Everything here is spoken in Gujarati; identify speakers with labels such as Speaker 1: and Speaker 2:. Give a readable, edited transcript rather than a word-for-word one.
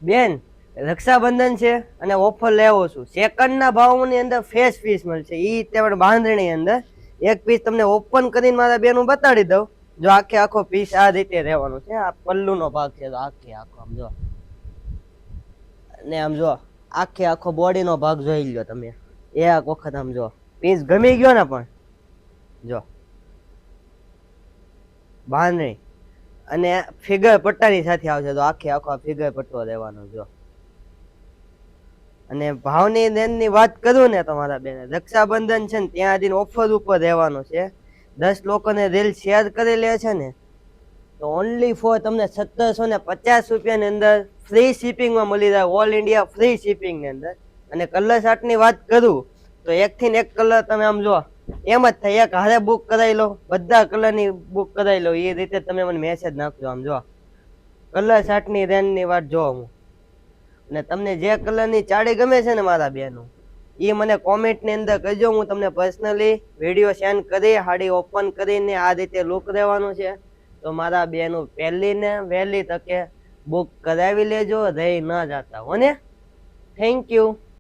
Speaker 1: બેન, રક્ષાબંધન છે અને ઓફર લેવો છું. સેકન્ડના ભાવની અંદર ફ્રેશ પીસ મળશે. ઈ તે પણ બાંધણી અંદર એક પીસ તમને ઓપન કરીને મારા બેન હું બતાડી દઉં. જો આખે આખો પીસ આ રીતે રહેવાનો છે. આ પલ્લુનો ભાગ છે. તો આખે આખો આમ જો, ને આમ જો આખે આખો બોડીનો ભાગ જોઈ લો તમે. એક વખત આમ જો પીસ ગમી ગયો ને, પણ જો બાંધણી અને ફિગર પટ્ટાની સાથે આવશે. તો આખે આખો ફિગર પટ્ટો રહેવાનો જો. અને ભાવની દેનની વાત કરું ને તમારા બેન, રક્ષાબંધન છે ને ત્યાં આવીને ઓફર ઉપર રહેવાનું છે. 10 લોકોને રીલ શેર કરી લે છે ને તો ઓનલી ફોર તમને 1750 રૂપિયાની અંદર ફ્રી શિપિંગમાં મળી જાય. ઓલ ઇન્ડિયા ફ્રી શિપિંગની અંદર. અને કલર ચાર્ટની વાત કરું તો એકથી ને એક કલર તમે આમ જો એમ જ થાય. એક હારે બુક કરાવી લો, બધા કલરની બુક કરાવી લો. એ રીતે તમે મને મેસેજ નાખજો. આમ જો કલર ચાર્ટની રેન્જની વાત જો હું. અને તમને જે કલરની ચાડી ગમે છે ને મારા બેનું, એ મને કોમેન્ટની અંદર કહેજો. હું તમને પર્સનલી વિડીયો સેન્ડ કરી હાડી ઓપન કરીને આ રીતે લુક રહેવાનું છે. તો મારા બેનું પહેલી ને વહેલી તકે બુક કરાવી લેજો. રહી ન જતા હો ને. Thank you.